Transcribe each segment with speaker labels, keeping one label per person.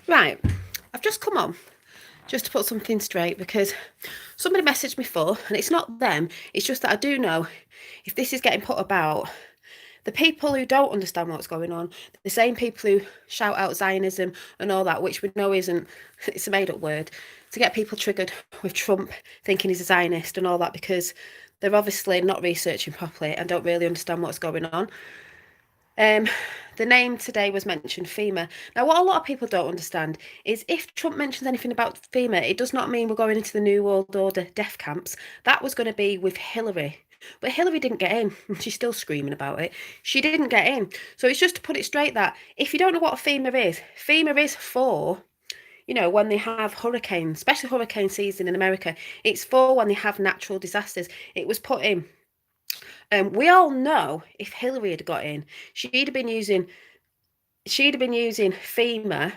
Speaker 1: Right, I've just come on just to put something straight because somebody messaged me for, and it's not them, it's just that I do know if this is getting put about, the people who don't understand what's going on, the same people who shout out Zionism and all that, which we know isn't, it's a made up word, to get people triggered with Trump thinking he's a Zionist and all that because they're obviously not researching properly and don't really understand what's going on. The name today was mentioned, FEMA. Now, what a lot of people don't understand is if Trump mentions anything about FEMA, it does not mean we're going into the New World Order death camps. That was going to be with Hillary. But Hillary didn't get in. She's still screaming about it. She didn't get in. So it's just to put it straight that if you don't know what FEMA is for, when they have hurricanes, especially hurricane season in America, it's for when they have natural disasters. It was put in. We all know if Hillary had got in, she'd have been using FEMA,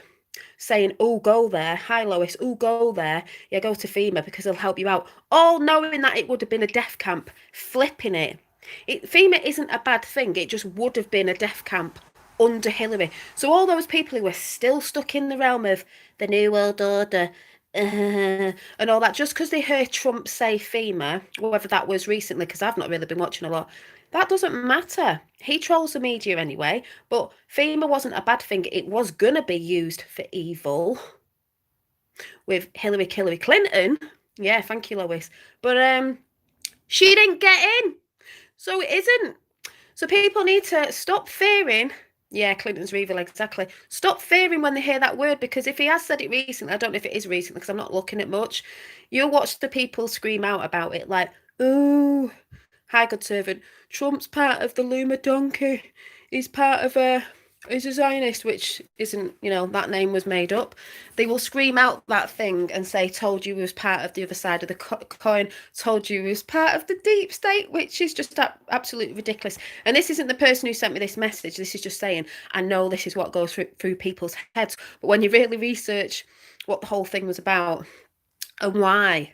Speaker 1: saying, "Oh, go there. Hi, Lois. Oh, go there. Yeah, go to FEMA because they'll help you out." All knowing that it would have been a death camp, flipping it. FEMA isn't a bad thing. It just would have been a death camp under Hillary. So all those people who were still stuck in the realm of the New World Order, and all that, just because they heard Trump say FEMA, whether that was recently, because I've not really been watching a lot, that doesn't matter. He trolls the media anyway, but FEMA wasn't a bad thing. It was going to be used for evil with Hillary Clinton. Yeah, thank you, Lois. But she didn't get in, so it isn't. So people need to stop fearing. Yeah, Clinton's evil, exactly. Stop fearing when they hear that word, because if he has said it recently, I don't know if it is recently because I'm not looking at much, you'll watch the people scream out about it like, "Oh, hi, good servant. Trump's part of the Luma Donkey. He's part of he's a Zionist," which isn't, that name was made up. They will scream out that thing and say, "Told you he was part of the other side of the coin, told you he was part of the deep state," which is just absolutely ridiculous. And this isn't the person who sent me this message. This is just saying, I know this is what goes through people's heads. But when you really research what the whole thing was about and why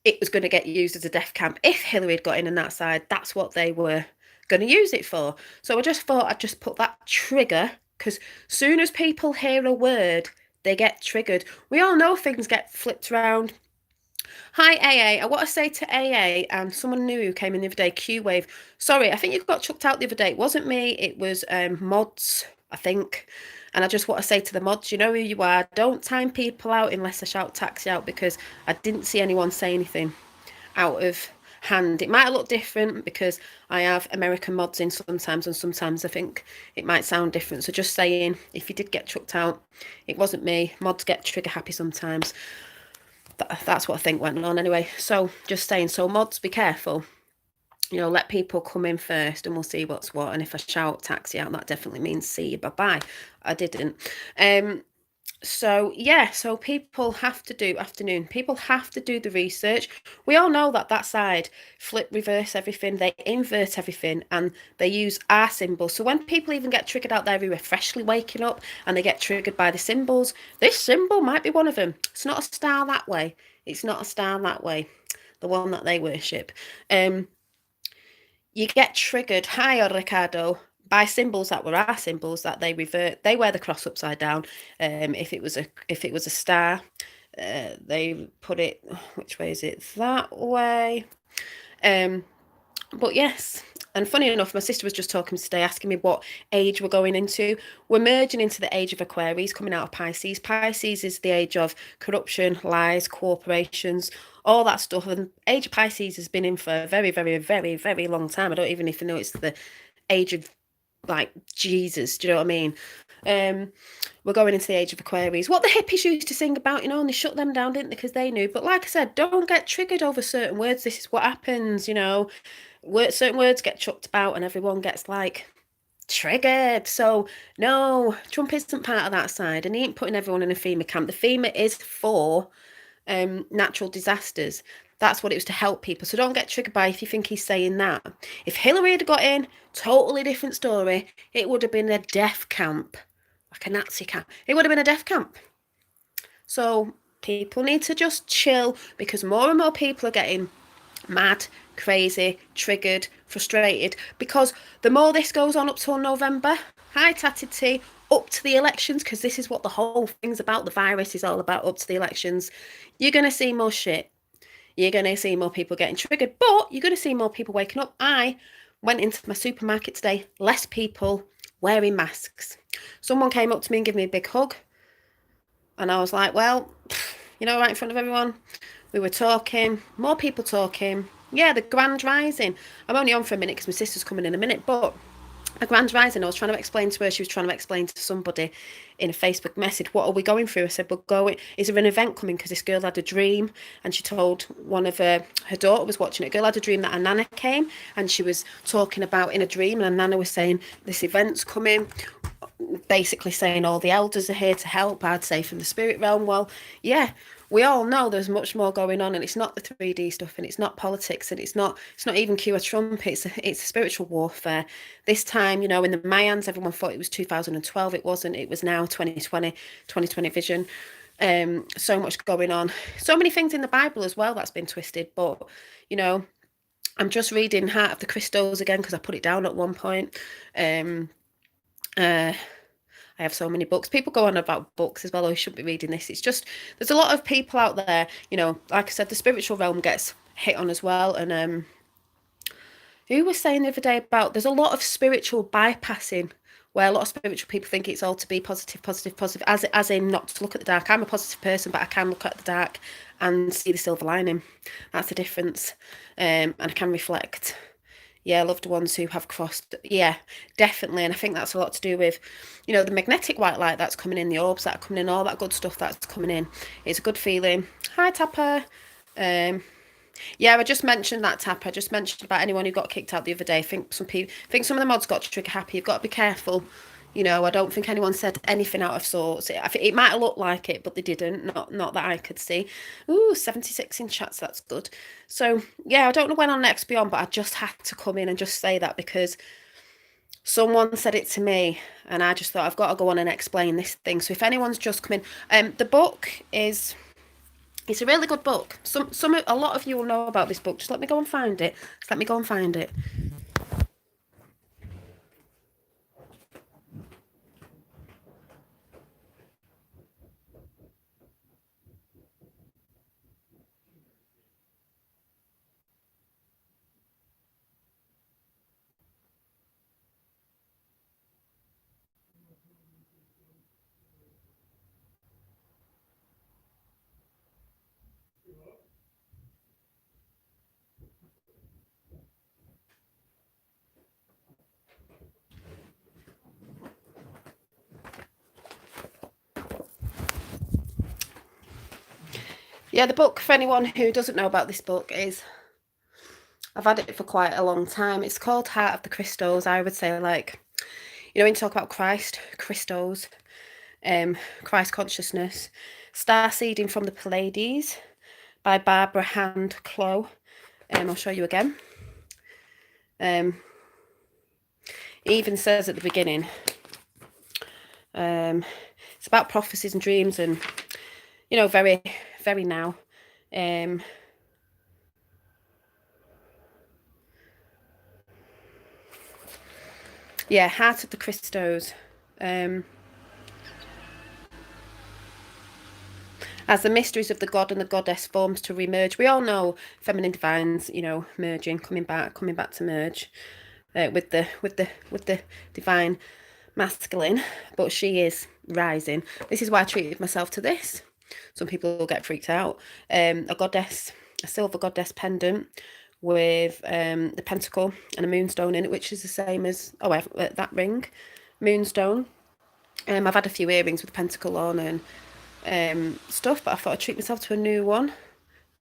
Speaker 1: it was going to get used as a death camp, if Hillary had got in on that side, that's what they were going to use it for. So I just thought I'd just put that trigger, because soon as people hear a word, they get triggered. We all know things get flipped around. Hi, AA. I want to say to AA and someone new who came in the other day, Q-Wave. Sorry, I think you got chucked out the other day. It wasn't me. It was mods, I think. And I just want to say to the mods, you know who you are. Don't time people out unless I shout taxi out, because I didn't see anyone say anything out of hand. It might look different because I have American mods in sometimes, and sometimes I think it might sound different. So just saying, if you did get chucked out, it wasn't me. Mods get trigger happy sometimes. That's what I think went on anyway. So just saying, so mods, be careful. Let people come in first and we'll see what's what. And if I shout taxi out, that definitely means see you, bye-bye. I didn't. So people have to do the research. We all know that side flip, reverse everything, they invert everything, and they use our symbols. So when people even get triggered out there who are freshly waking up and they get triggered by the symbols, this symbol might be one of them. It's not a star that way. The one that they worship. You get triggered, hi Ricardo, by symbols that were our symbols that they revert. They wear the cross upside down. If it was a star, they put it, which way is it? That way. But yes, and funny enough, my sister was just talking today, asking me what age we're going into. We're merging into the age of Aquarius, coming out of Pisces. Pisces is the age of corruption, lies, corporations, all that stuff. And age of Pisces has been in for a very, very, very, very long time. I don't even know it's the age of like Jesus. Do you know what I mean? We're going into the age of Aquarius. What the hippies used to sing about, and they shut them down, didn't they? Because they knew. But like I said, don't get triggered over certain words. This is what happens, certain words get chucked about and everyone gets like triggered. So no, Trump isn't part of that side, and he ain't putting everyone in a FEMA camp. The FEMA is for natural disasters. That's what it was, to help people. So don't get triggered by if you think he's saying that. If Hillary had got in, totally different story. It would have been a death camp, like a Nazi camp. It would have been a death camp. So people need to just chill, because more and more people are getting mad, crazy, triggered, frustrated, because the more this goes on up till November, hi Tatted T, up to the elections, because this is what the whole thing's about. The virus is all about up to the elections. You're going to see more shit. You're going to see more people getting triggered, but you're going to see more people waking up. I went into my supermarket today, less people wearing masks. Someone came up to me and gave me a big hug. And I was like, well, right in front of everyone. We were talking, more people talking. Yeah, the Grand Rising. I'm only on for a minute because my sister's coming in a minute, but a Grand Rising, I was trying to explain to her, she was trying to explain to somebody in a Facebook message, what are we going through? I said, we're going, is there an event coming? Because this girl had a dream, and she told one of her daughter was watching it. A girl had a dream that her nana came, and she was talking about in a dream, and her nana was saying, this event's coming, basically saying all the elders are here to help, I'd say, from the spirit realm. Well, yeah, we all know there's much more going on, and it's not the 3D stuff, and it's not politics, and it's not even Q or Trump. It's a spiritual warfare. This time, in the Mayans, everyone thought it was 2012. It wasn't. It was now 2020 vision. So much going on. So many things in the Bible as well that's been twisted. But I'm just reading Heart of the Crystals again because I put it down at one point. I have so many books. People go on about books as well. Oh, you shouldn't be reading this. It's just, there's a lot of people out there, like I said, the spiritual realm gets hit on as well. And who was saying the other day about there's a lot of spiritual bypassing, where a lot of spiritual people think it's all to be positive, as in not to look at the dark. I'm a positive person, but I can look at the dark and see the silver lining. That's the difference. And I can reflect. Yeah, loved ones who have crossed. Yeah, definitely. And I think that's a lot to do with, the magnetic white light that's coming in, the orbs that are coming in, all that good stuff that's coming in. It's a good feeling. Hi, Tapper. Yeah, I just mentioned that, Tapper. I just mentioned about anyone who got kicked out the other day. I think some of the mods got trigger happy. You've got to be careful. I don't think anyone said anything out of sorts. I think it might have looked like it, but they didn't. Not that I could see. Ooh, 76 in chats. That's good. So, yeah, I don't know when on Next Beyond, but I just had to come in and just say that because someone said it to me, and I just thought I've got to go on and explain this thing. So if anyone's just come in, the book is... It's a really good book. A lot of you will know about this book. Just let me go and find it. Yeah, the book, for anyone who doesn't know about this book, is... I've had it for quite a long time. It's called Heart of the Crystals. I would say, like, when you talk about Christ, crystals, Christ consciousness, Star Seeding from the Pleiades by Barbara Hand Clough. I'll show you again. It even says at the beginning, it's about prophecies and dreams and, very, very now. Yeah, Heart of the Crystals. As the mysteries of the god and the goddess forms to remerge. We all know feminine divines, merging, coming back to merge with the divine masculine, but she is rising. This is why I treated myself to this. Some people will get freaked out. A silver goddess pendant with the pentacle and a moonstone in it, which is the same as that ring, moonstone. I've had a few earrings with the pentacle on and stuff, but I thought I'd treat myself to a new one.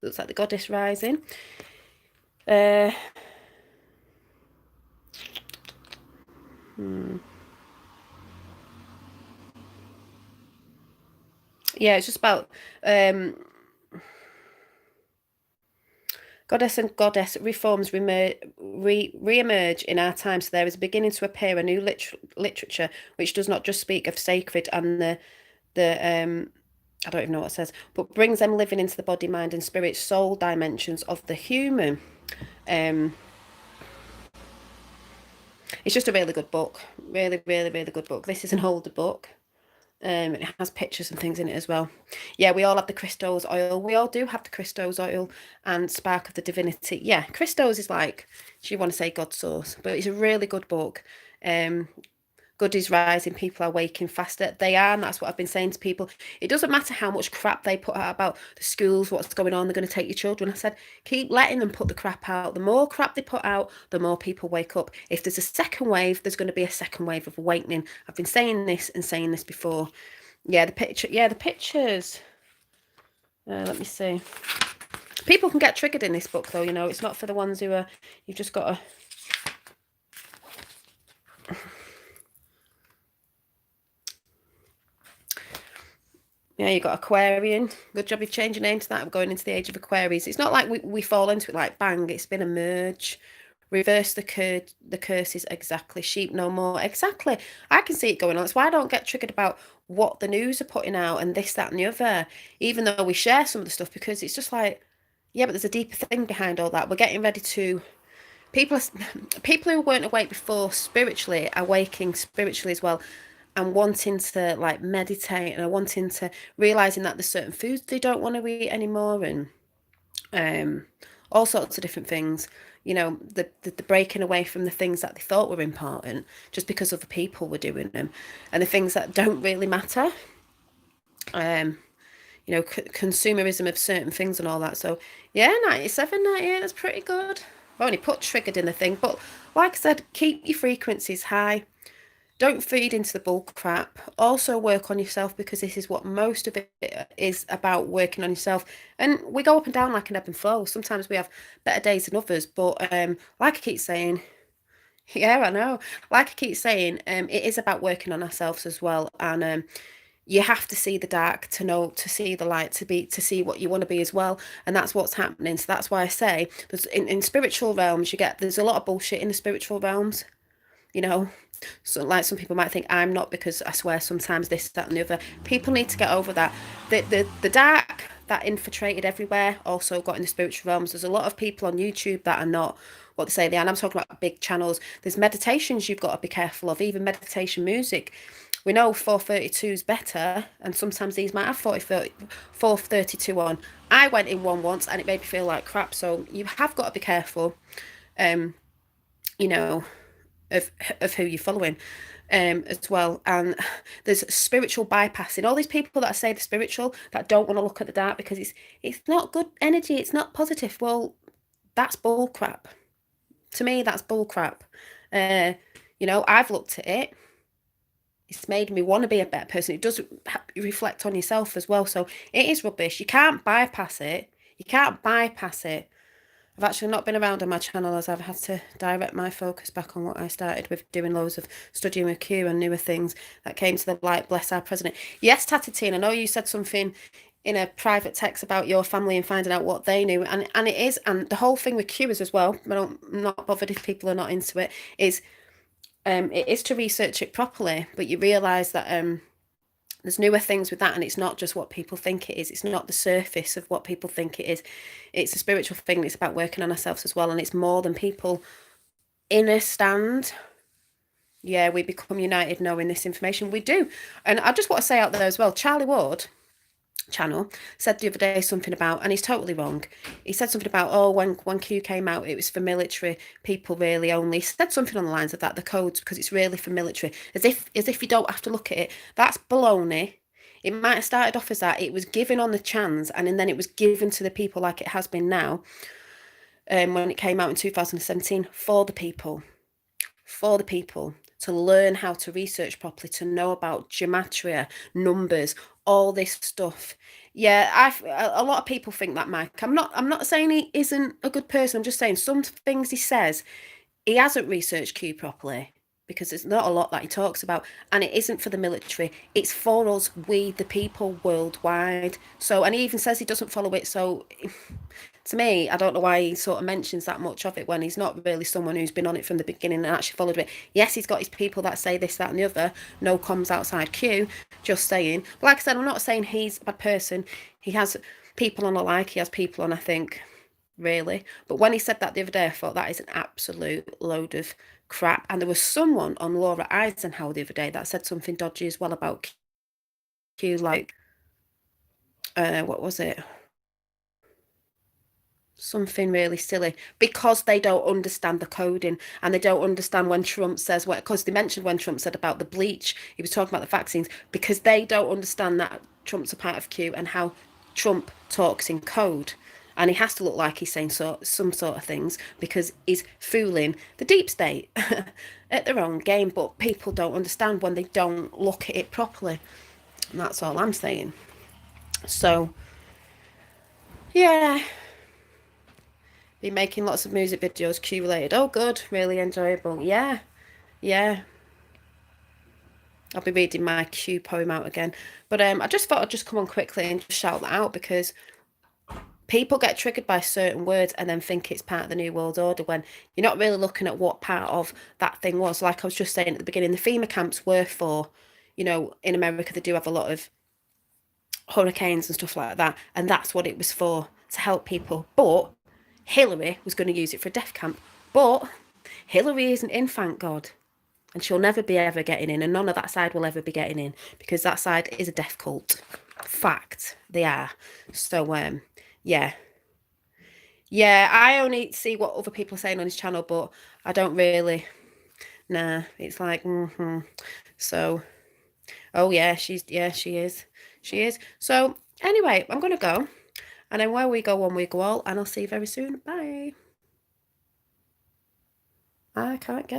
Speaker 1: Looks like the goddess rising. Yeah, it's just about goddess and goddess reforms re-emerge in our time. So there is beginning to appear a new literature which does not just speak of sacred and the I don't even know what it says, but brings them living into the body, mind, and spirit, soul dimensions of the human. It's just a really good book. Really, really, really good book. This is an older book. And it has pictures and things in it as well. Yeah, we all have the Christos oil. We all do have the Christos oil and Spark of the Divinity. Yeah, Christos is like, do you want to say God's source? But it's a really good book. Um, Good is rising, people are waking faster. They are, and that's what I've been saying to people. It doesn't matter how much crap they put out about the schools, what's going on, they're going to take your children. I said, keep letting them put the crap out. The more crap they put out, the more people wake up. If there's a second wave, there's going to be a second wave of awakening. I've been saying this and saying this before. Yeah, the picture. Yeah, the pictures. Let me see. People can get triggered in this book, though. You know, it's not for the ones who are. You've just got to. Yeah, you got Aquarian. Good job you've changed your name to that. I'm going into the age of Aquarius. It's not like we fall into it like bang. It's been a merge. Reverse the curses, exactly. Sheep no more, exactly. I can see it going on. That's why I don't get triggered about what the news are putting out and this, that, and the other, even though we share some of the stuff, because it's just like, yeah, but there's a deeper thing behind all that. We're getting ready to people people who weren't awake before spiritually are waking spiritually as well, and wanting to like meditate and are wanting to realizing that there's certain foods they don't want to eat anymore, and all sorts of different things. You know, the breaking away from the things that they thought were important just because other people were doing them, and the things that don't really matter. You know, consumerism of certain things and all that. So yeah, 97, 98, that's pretty good. I've only put triggered in the thing, but like I said, keep your frequencies high. Don't feed into the bull crap. Also work on yourself, because this is what most of it is about, working on yourself. And we go up and down like an ebb and flow. Sometimes we have better days than others, but like I keep saying, yeah, I know. Like I keep saying, it is about working on ourselves as well. And you have to see the dark to know, to see the light, to see what you want to be as well. And that's what's happening. So that's why I say there's in spiritual realms, there's a lot of bullshit in the spiritual realms, you know. So like some people might think I'm not, because I swear sometimes this, that, and the other. People need to get over that. The dark that infiltrated everywhere also got in the spiritual realms. There's a lot of people on YouTube that are not what they say they are. And I'm talking about big channels. There's meditations you've got to be careful of, even meditation music. We know 432 is better, and sometimes these might have 432 on. I went in one once and it made me feel like crap. So you have got to be careful, you know, of who you're following, as well. And there's spiritual bypassing. All these people that say they're spiritual that don't want to look at the dark because it's not good energy, it's not positive. Well, that's bull crap. To me, that's bull crap. You know, I've looked at it. It's made me want to be a better person. It does reflect on yourself as well. So it is rubbish. You can't bypass it. You can't bypass it. I've actually not been around on my channel, as I've had to direct my focus back on what I started with, doing loads of studying with Q and newer things that came to the light. Bless our president. Yes, Tatatine, I know you said something in a private text about your family and finding out what they knew, and it is, and the whole thing with Q is as well. I'm not bothered if people are not into it. It is to research it properly, but you realise that there's newer things with that, and it's not just what people think it is. It's not the surface of what people think it is. It's a spiritual thing. It's about working on ourselves as well, and it's more than people understand. Yeah, we become united knowing this information. We do. And I just want to say out there as well, Charlie Ward channel said the other day something about, and he's totally wrong. He said something about, oh, when Q came out, it was for military people really only. He said something on the lines of that, the codes, because it's really for military, as if you don't have to look at it. That's baloney. It might have started off as that. It was given on the chance, and then it was given to the people like it has been now. When it came out in 2017, for the people to learn how to research properly, to know about gematria, numbers, all this stuff. Yeah, a lot of people think that Mike. I'm not saying he isn't a good person. I'm just saying some things he says, he hasn't researched Q properly, because there's not a lot that he talks about, and it isn't for the military. It's for us, we the people, worldwide. So, and he even says he doesn't follow it. So to me, I don't know why he sort of mentions that much of it when he's not really someone who's been on it from the beginning and actually followed it. Yes, he's got his people that say this, that, and the other. No comms outside Q. Just saying. But like I said, I'm not saying he's a bad person. He has people on I like. He has people on I think, really. But when he said that the other day, I thought that is an absolute load of crap. And there was someone on Laura Eisenhower the other day that said something dodgy as well about Q, like, what was it? Something really silly, because they don't understand the coding, and they don't understand when Trump says what, because they mentioned when Trump said about the bleach, he was talking about the vaccines, because they don't understand that Trump's a part of Q and how Trump talks in code. And he has to look like he's saying some sort of things because he's fooling the deep state at their own game. But people don't understand when they don't look at it properly. And that's all I'm saying. So, yeah, been making lots of music videos, Q related. Oh, good, really enjoyable. Yeah, yeah. I'll be reading my Q poem out again. But I just thought I'd just come on quickly and just shout that out, because people get triggered by certain words and then think it's part of the New World Order when you're not really looking at what part of that thing was. Like I was just saying at the beginning, the FEMA camps were for, in America, they do have a lot of hurricanes and stuff like that. And that's what it was for, to help people. But Hillary was going to use it for a death camp. But Hillary isn't in, thank God. And she'll never be ever getting in. And none of that side will ever be getting in, because that side is a death cult. Fact, they are. So, yeah. Yeah, I only see what other people are saying on his channel, but I don't really. Nah, it's like, So, oh yeah, she is. She is. So, anyway, I'm going to go. And then where we go, one we go all. And I'll see you very soon. Bye. I can't get